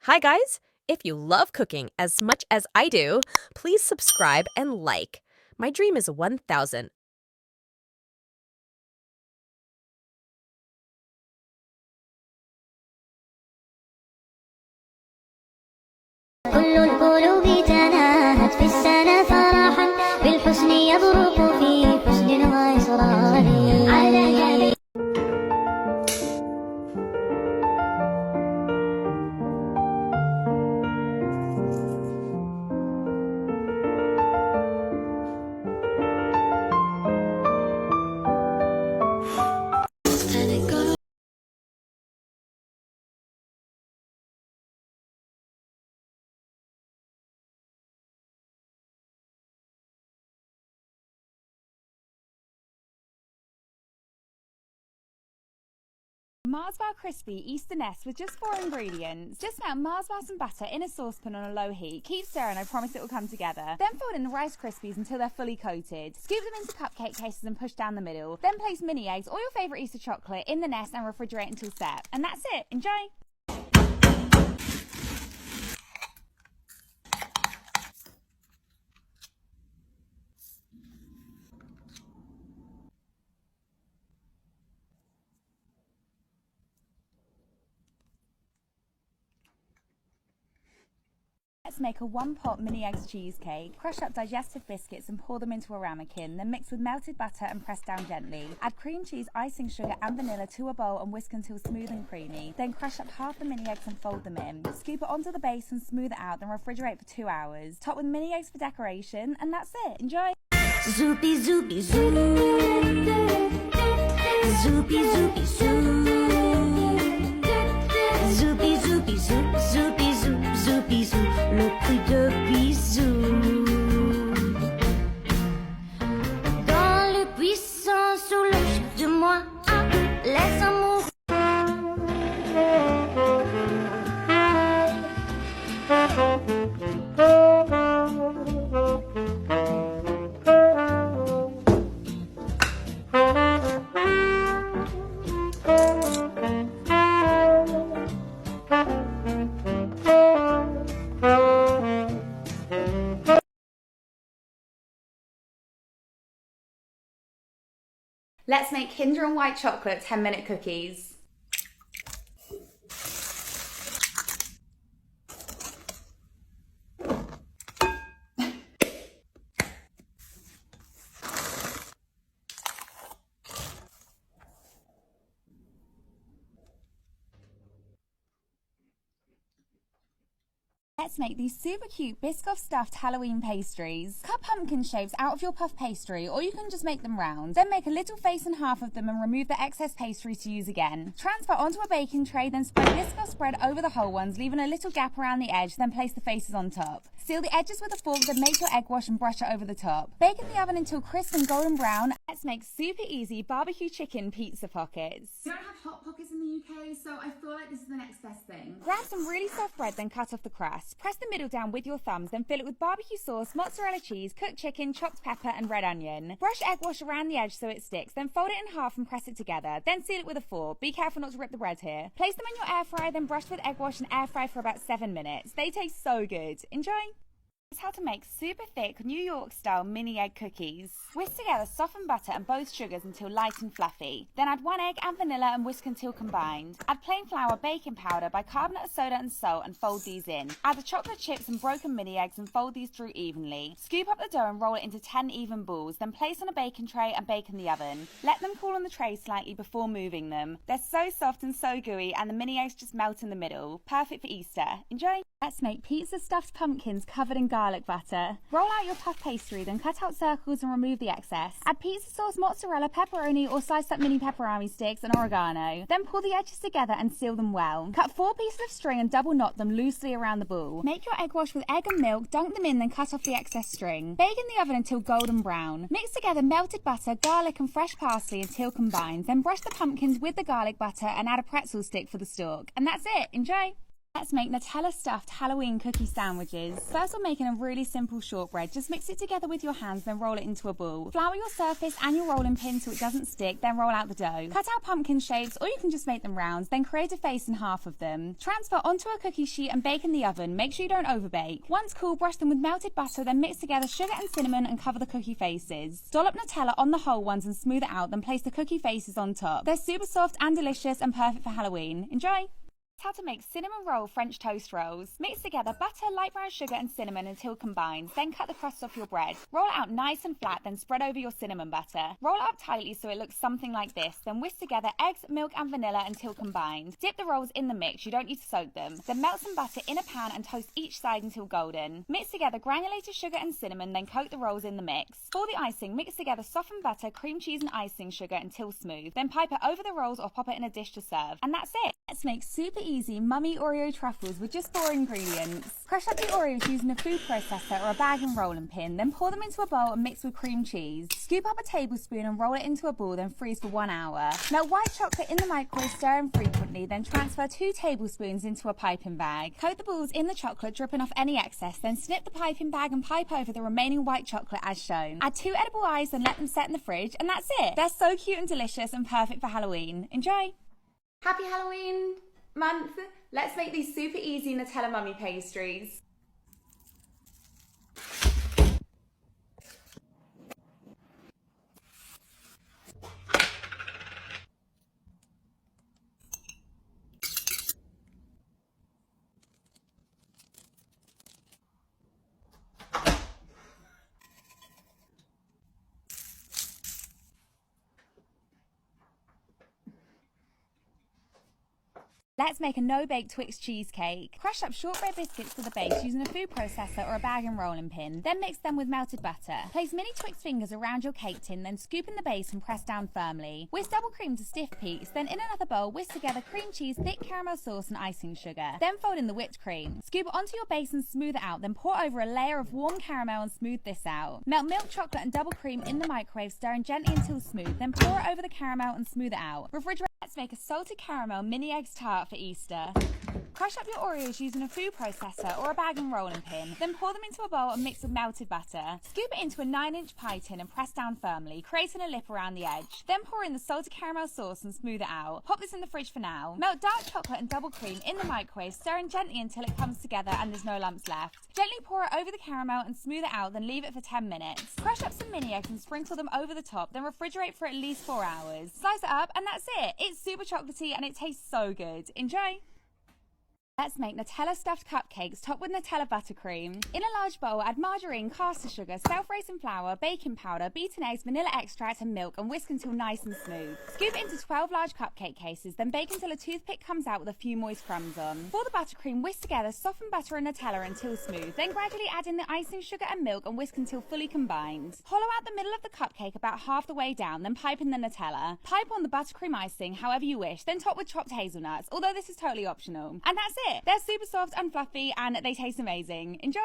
Hi, guys! If you love cooking as much as I do, please subscribe and like. My dream is 1,000. كل القلوب تناهت في السنة فرحا بالحسن يبرق في حسن وإصرار على جبين Mars Bar Crispy Easter Nest with just 4 ingredients. Just melt Mars bars and batter in a saucepan on a low heat. Keep stirring, I promise it will come together. Then fold in the Rice Krispies until they're fully coated. Scoop them into cupcake cases and push down the middle. Then place mini eggs or your favourite Easter chocolate in the nest and refrigerate until set. And that's it. Enjoy! Let's make a 1-pot mini eggs cheesecake. Crush up digestive biscuits and pour them into a ramekin, then mix with melted butter and press down gently. Add cream cheese, icing sugar and vanilla to a bowl and whisk until smooth and creamy. Then crush up half the mini eggs and fold them in. Scoop it onto the base and smooth it out, then refrigerate for 2 hours. Top with mini eggs for decoration, and that's it. Enjoy! Zoopy zoopy zoo. Zoopy zoopy zoo. Zoopy zoopy zoo. Zoopy zoo. Zoopy zoo. Le cri de bisou. Dans le buisson sous le chef de moi, laisse amour. Let's make Kinder and white chocolate 10-minute cookies. Let's make these super cute Biscoff stuffed Halloween pastries. Cut pumpkin shapes out of your puff pastry, or you can just make them round. Then make a little face in half of them and remove the excess pastry to use again. Transfer onto a baking tray, then spread Biscoff spread over the whole ones, leaving a little gap around the edge, then place the faces on top. Seal the edges with a fork, then make your egg wash and brush it over the top. Bake in the oven until crisp and golden brown. Let's make super easy barbecue chicken pizza pockets. We don't have hot pockets in the UK, so I feel like this is the next best thing. Grab some really soft bread, then cut off the crust. Press the middle down with your thumbs, then fill it with barbecue sauce, mozzarella cheese, cooked chicken, chopped pepper and red onion. Brush egg wash around the edge so it sticks, then fold it in half and press it together. Then seal it with a fork. Be careful not to rip the bread here. Place them in your air fryer, then brush with egg wash and air fry for about 7 minutes. They taste so good. Enjoy! Here's how to make super thick New York style mini egg cookies. Whisk together softened butter and both sugars until light and fluffy. Then add 1 egg and vanilla and whisk until combined. Add plain flour, baking powder, bicarbonate of soda and salt and fold these in. Add the chocolate chips and broken mini eggs and fold these through evenly. Scoop up the dough and roll it into 10 even balls, then place on a baking tray and bake in the oven. Let them cool on the tray slightly before moving them. They're so soft and so gooey and the mini eggs just melt in the middle. Perfect for Easter. Enjoy! Let's make pizza stuffed pumpkins covered in garlic butter. Roll out your puff pastry, then cut out circles and remove the excess. Add pizza sauce, mozzarella, pepperoni or sliced up mini pepperoni sticks and oregano. Then pull the edges together and seal them well. Cut 4 pieces of string and double knot them loosely around the ball. Make your egg wash with egg and milk, dunk them in, then cut off the excess string. Bake in the oven until golden brown. Mix together melted butter, garlic and fresh parsley until combined. Then brush the pumpkins with the garlic butter and add a pretzel stick for the stalk. And that's it. Enjoy! Let's make Nutella stuffed Halloween cookie sandwiches. First we're making a really simple shortbread. Just mix it together with your hands, then roll it into a ball. Flour your surface and your rolling pin so it doesn't stick, then roll out the dough. Cut out pumpkin shapes, or you can just make them rounds, then create a face in half of them. Transfer onto a cookie sheet and bake in the oven. Make sure you don't overbake. Once cool, brush them with melted butter, then mix together sugar and cinnamon and cover the cookie faces. Dollop Nutella on the whole ones and smooth it out, then place the cookie faces on top. They're super soft and delicious and perfect for Halloween. Enjoy! How to make cinnamon roll French toast rolls. Mix together butter, light brown sugar and cinnamon until combined. Then cut the crust off your bread. Roll it out nice and flat, then spread over your cinnamon butter. Roll it up tightly so it looks something like this. Then whisk together eggs, milk and vanilla until combined. Dip the rolls in the mix, you don't need to soak them. Then melt some butter in a pan and toast each side until golden. Mix together granulated sugar and cinnamon, then coat the rolls in the mix. For the icing, mix together softened butter, cream cheese and icing sugar until smooth. Then pipe it over the rolls or pop it in a dish to serve. And that's it! Let's make super easy mummy Oreo truffles with just 4 ingredients. Crush up the Oreos using a food processor or a bag and rolling pin, then pour them into a bowl and mix with cream cheese. Scoop up a tablespoon and roll it into a ball, then freeze for 1 hour. Melt white chocolate in the microwave, stirring frequently, then transfer 2 tablespoons into a piping bag. Coat the balls in the chocolate, dripping off any excess, then snip the piping bag and pipe over the remaining white chocolate as shown. Add 2 edible eyes and let them set in the fridge, and that's it! They're so cute and delicious and perfect for Halloween. Enjoy! Happy Halloween month! Let's make these super easy Nutella mummy pastries. Let's make a no-bake Twix cheesecake. Crush up shortbread biscuits for the base using a food processor or a bag and rolling pin. Then mix them with melted butter. Place mini Twix fingers around your cake tin, then scoop in the base and press down firmly. Whisk double cream to stiff peaks, then in another bowl whisk together cream cheese, thick caramel sauce and icing sugar. Then fold in the whipped cream. Scoop it onto your base and smooth it out, then pour over a layer of warm caramel and smooth this out. Melt milk chocolate and double cream in the microwave, stirring gently until smooth, then pour it over the caramel and smooth it out. Refrigerate. Let's make a salted caramel mini eggs tart for Easter. Crush up your Oreos using a food processor or a bag and rolling pin. Then pour them into a bowl and mix with melted butter. Scoop it into a 9-inch pie tin and press down firmly, creating a lip around the edge. Then pour in the salted caramel sauce and smooth it out. Pop this in the fridge for now. Melt dark chocolate and double cream in the microwave, stirring gently until it comes together and there's no lumps left. Gently pour it over the caramel and smooth it out, then leave it for 10 minutes. Crush up some mini eggs and sprinkle them over the top, then refrigerate for at least 4 hours. Slice it up and that's it. It's super chocolatey and it tastes so good. Enjoy! Let's make Nutella stuffed cupcakes topped with Nutella buttercream. In a large bowl, add margarine, caster sugar, self-raising flour, baking powder, beaten eggs, vanilla extract and milk and whisk until nice and smooth. Scoop it into 12 large cupcake cases, then bake until a toothpick comes out with a few moist crumbs on. For the buttercream, whisk together softened butter and Nutella until smooth, then gradually add in the icing, sugar and milk and whisk until fully combined. Hollow out the middle of the cupcake about half the way down, then pipe in the Nutella. Pipe on the buttercream icing however you wish, then top with chopped hazelnuts, although this is totally optional. And that's it! They're super soft and fluffy and they taste amazing. Enjoy!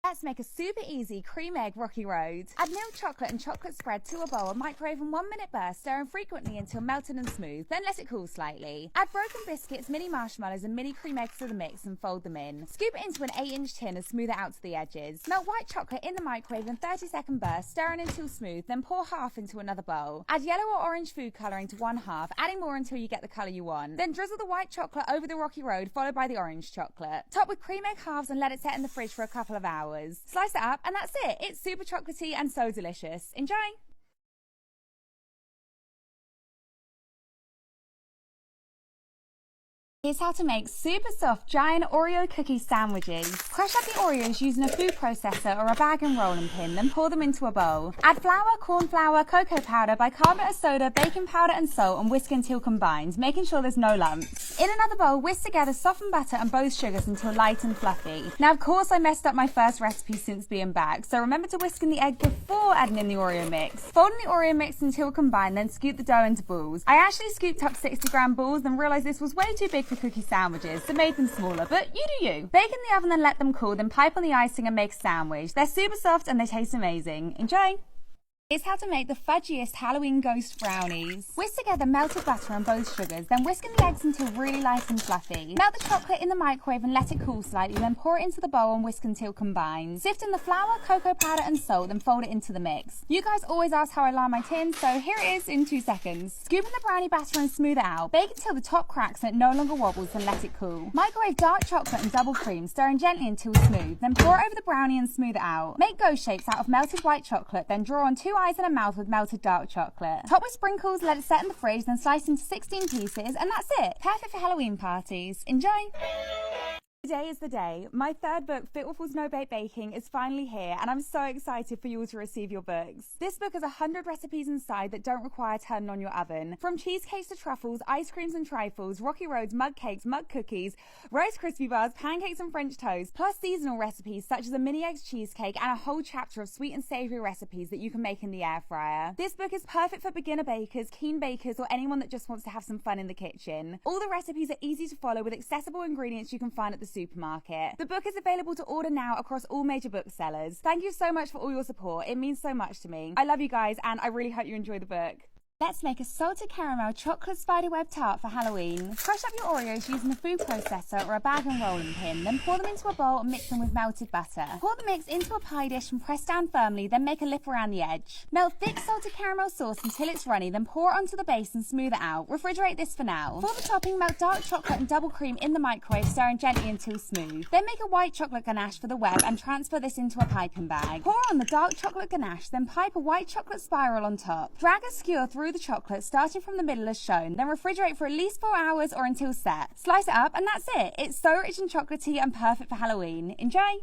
Let's make a super easy cream egg rocky road. Add milk chocolate and chocolate spread to a bowl and microwave in 1 minute burst, stirring frequently until melted and smooth, then let it cool slightly. Add broken biscuits, mini marshmallows and mini cream eggs to the mix and fold them in. Scoop it into an 8-inch tin and smooth it out to the edges. Melt white chocolate in the microwave in 30-second bursts, stirring until smooth, then pour half into another bowl. Add yellow or orange food colouring to 1/2, adding more until you get the colour you want. Then drizzle the white chocolate over the rocky road, followed by the orange chocolate. Top with cream egg halves and let it set in the fridge for a couple of hours. Slice it up and that's it. It's super chocolatey and so delicious. Enjoy! Here's how to make super soft giant Oreo cookie sandwiches. Crush up the Oreos using a food processor or a bag and rolling pin, then pour them into a bowl. Add flour, corn flour, cocoa powder, bicarbonate of soda, baking powder and salt and whisk until combined, making sure there's no lumps. In another bowl, whisk together softened butter and both sugars until light and fluffy. Now of course I messed up my first recipe since being back, so remember to whisk in the egg before adding in the Oreo mix. Fold in the Oreo mix until combined, then scoop the dough into balls. I actually scooped up 60-gram balls and realised this was way too big for cookie sandwiches, so made them smaller, but you do you. Bake in the oven and let them cool, then pipe on the icing and make a sandwich. They're super soft and they taste amazing. Enjoy! It's how to make the fudgiest Halloween ghost brownies. Whisk together melted butter and both sugars, then whisk in the eggs until really light and fluffy. Melt the chocolate in the microwave and let it cool slightly, then pour it into the bowl and whisk until combined. Sift in the flour, cocoa powder and salt, then fold it into the mix. You guys always ask how I line my tin, so here it is in 2 seconds. Scoop in the brownie batter and smooth it out. Bake until the top cracks and it no longer wobbles, then let it cool. Microwave dark chocolate and double cream, stirring gently until smooth, then pour it over the brownie and smooth it out. Make ghost shapes out of melted white chocolate, then draw on 2 eyes and a mouth with melted dark chocolate. Top with sprinkles, let it set in the fridge, then slice into 16 pieces, and that's it. Perfect for Halloween parties. Enjoy! Today is the day. My third book, Fit Waffles No Bake Baking, is finally here, and I'm so excited for you all to receive your books. This book has 100 recipes inside that don't require turning on your oven. From cheesecakes to truffles, ice creams and trifles, rocky roads, mug cakes, mug cookies, Rice Krispie bars, pancakes and French toast, plus seasonal recipes such as a mini eggs cheesecake and a whole chapter of sweet and savoury recipes that you can make in the air fryer. This book is perfect for beginner bakers, keen bakers, or anyone that just wants to have some fun in the kitchen. All the recipes are easy to follow with accessible ingredients you can find at the supermarket. The book is available to order now across all major booksellers. Thank you so much for all your support. It means so much to me. I love you guys, and I really hope you enjoy the book. Let's make a salted caramel chocolate spiderweb tart for Halloween. Crush up your Oreos using a food processor or a bag and rolling pin, then pour them into a bowl and mix them with melted butter. Pour the mix into a pie dish and press down firmly, then make a lip around the edge. Melt thick salted caramel sauce until it's runny, then pour it onto the base and smooth it out. Refrigerate this for now. For the topping, melt dark chocolate and double cream in the microwave, stirring gently until smooth. Then make a white chocolate ganache for the web and transfer this into a piping bag. Pour on the dark chocolate ganache, then pipe a white chocolate spiral on top. Drag a skewer through the chocolate, starting from the middle as shown, then refrigerate for at least 4 hours or until set. Slice it up and that's it. It's so rich and chocolatey and perfect for Halloween. Enjoy!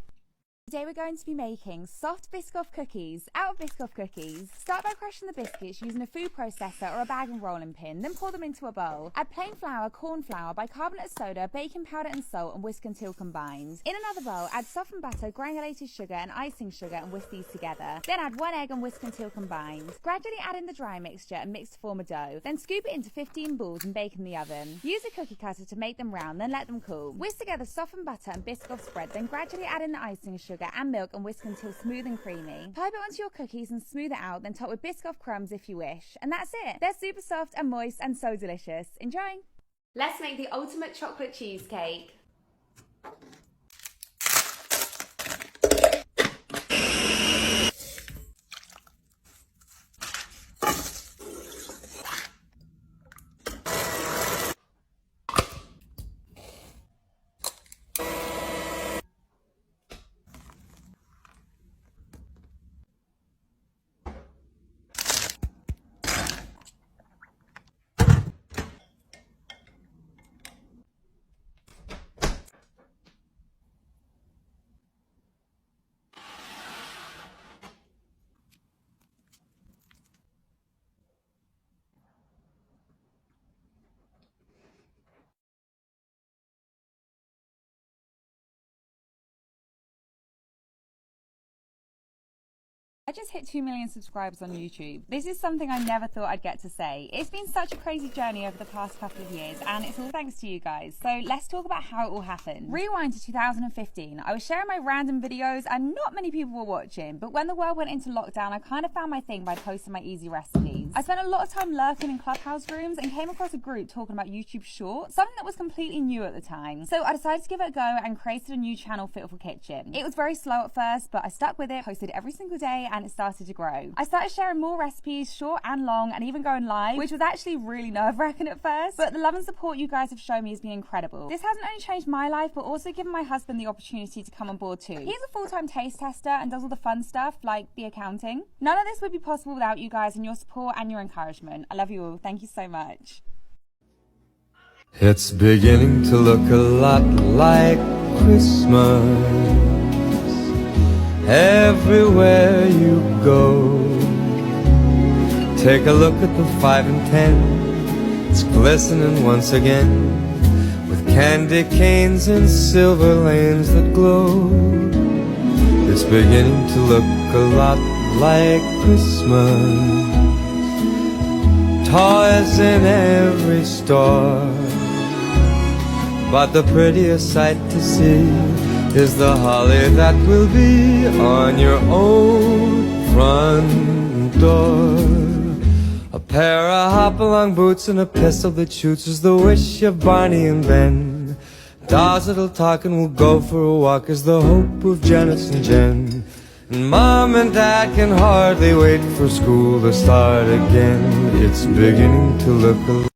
Today we're going to be making soft Biscoff cookies out of Biscoff cookies. Start by crushing the biscuits using a food processor or a bag and rolling pin, then pour them into a bowl. Add plain flour, corn flour, bicarbonate of soda, baking powder and salt and whisk until combined. In another bowl, add softened butter, granulated sugar and icing sugar and whisk these together. Then add 1 egg and whisk until combined. Gradually add in the dry mixture and mix to form a dough. Then scoop it into 15 balls and bake in the oven. Use a cookie cutter to make them round, then let them cool. Whisk together softened butter and Biscoff spread, then gradually add in the icing sugar and milk and whisk until smooth and creamy. Pipe it onto your cookies and smooth it out, then top with Biscoff crumbs if you wish. And that's it. They're super soft and moist and so delicious. Enjoy! Let's make the ultimate chocolate cheesecake. I just hit 2 million subscribers on YouTube. This is something I never thought I'd get to say. It's been such a crazy journey over the past couple of years, and it's all thanks to you guys. So let's talk about how it all happened. Rewind to 2015. I was sharing my random videos and not many people were watching, but when the world went into lockdown, I kind of found my thing by posting my easy recipes. I spent a lot of time lurking in Clubhouse rooms and came across a group talking about YouTube Shorts, something that was completely new at the time. So I decided to give it a go and created a new channel, Fitful Kitchen. It was very slow at first, but I stuck with it, posted every single day, and it started to grow. I started sharing more recipes, short and long, and even going live, which was actually really nerve-wracking at first, but the love and support you guys have shown me has been incredible. This hasn't only changed my life, but also given my husband the opportunity to come on board too. He's a full-time taste tester and does all the fun stuff, like the accounting. None of this would be possible without you guys and your support and your encouragement. I love you all. Thank you so much. It's beginning to look a lot like Christmas everywhere you go. Take a look at the 5 and 10. It's glistening once again with candy canes and silver lanes that glow. It's beginning to look a lot like Christmas. Toys in every store, but the prettiest sight to see is the holly that will be on your own front door. A pair of hop-along boots and a pistol that shoots is the wish of Barney and Ben. Dolls that'll talk and we'll go for a walk is the hope of Janice and Jen. And Mom and Dad can hardly wait for school to start again. It's beginning to look a